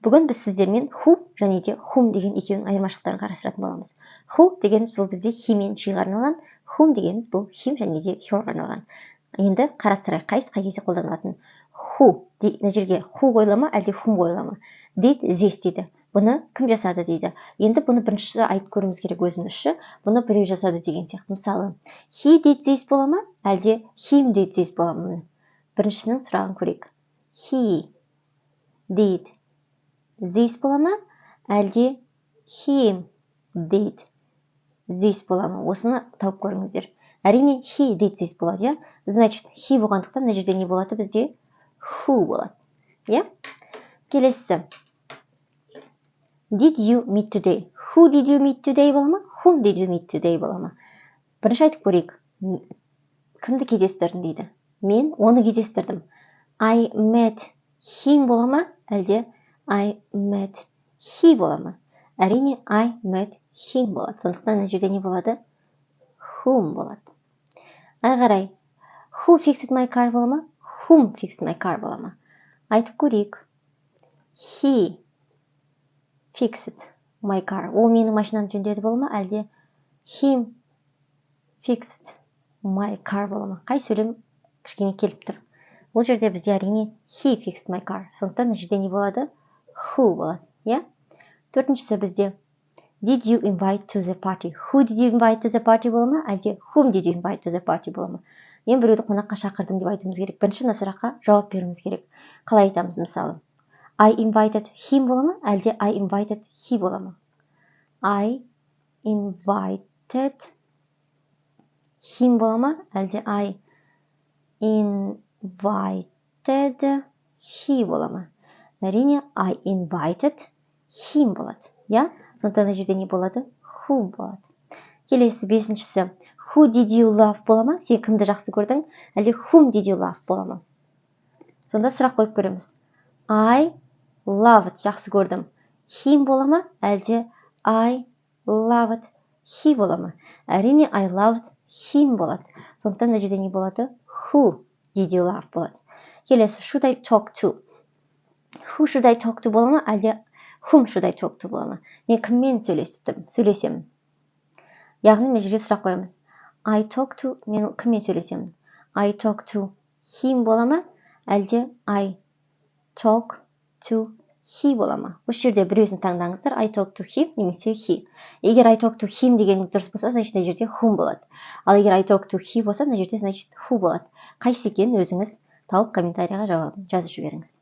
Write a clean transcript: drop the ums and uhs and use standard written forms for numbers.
Бүгін біз сіздермен who және де whom деген екеуінің айырмашылықтарын қарастыратын боламыз. Who дегеніміз бұл бізде he мен she'ға арналған, whom дегеніміз бұл him және де herға арналған. Енді қарастырайық, қай кезде қолданылатын. Who, мына жерге who қойыла ма, әлде whom қойыла ма? Did this дейді. Бұны кім жасады дейді. Енді бұны біріншісі айтып көруіміз керек өзімізше. Бұны біреу жасады деген сияқты. Мысалы, he did this бола ма, әлде him did this бола ма? Біріншісінің сұрағын көрейік. He did this бола ма, әлде him did this бола ма? Осыны тауып көріңіздер. Әрине, he did this болады, я? Значит, he болғандықтан мына жерде не болады бізде? Who болады. Я? Келесі. Did you meet today? Who did you meet today бола ма? Whom did you meet today бола ма? Бірінші айтып көрейік. Кімді кездестірдің дейді. Мен оны кездестірдім. I met him бола ма, әлде I met he бола ма? Әрине, I met him болады. Сондықтан мына жерде не болады? Whom болады. Ай қарай. Who fixed my car бола ма? Whom fixed my car бола ма? Айтып көрейік. He fixed my car. Ол менің машинамды жөндеді бола ма, әлде him fixed my car бола ма? Қай сөйлем кішкене келіп тұр. Бұл жерде бізде әрине he fixed my car. Сондықтан мына жерде не болады? Who болады. Я? Төртіншісі бізде did you invite to the party? Who did you invite to the party бола ма, әлде whom did you invite to the party бола ма? Мен біреуді қонаққа шақырдым деп айтуымыз керек. Бірінші мына сұраққа жауап беруіміз керек. Қалай айтамыз мысалы? I invited him бола ма, әлде I invited he бола ма? I invited him бола ма, әлде I invited he бола ма? Әрине, I invited him болады. Я? Сондықтан мына жерде не болады? Who болады. Келесі бесіншісі. Who did you love бола ма? Сен кімді жақсы көрдің? Әлде whom did you love бола ма? Сонда сұрақ қойып көреміз. I loved жақсы көрдім. Him бола ма? Әлде I loved he бола ма? Әрине, I loved him болады. Сондықтан мына жерде не болады? Who did you love болады. Келесі, should I talk to? Who should I talk to бола ма? Әлде whom should I talk to бола ма? Мен кіммен сөйлесемін? Яғни мына жерге сұрақ қоямыз. I talk to, мен кіммен сөйлесемін? I talk to him бола ма? Әлде I talk to he бола ма? Осы жерде біреуін таңдаңыздар. I talk to him немесе he. Егер I talk to him дегеніңіз дұрыс болса, значит мына жерде whom болады. Ал егер I talk to he болса, мына жерде значит who болады. Қайсы екенін өзіңіз тауып комментарийға жауабын жазып жіберіңіз.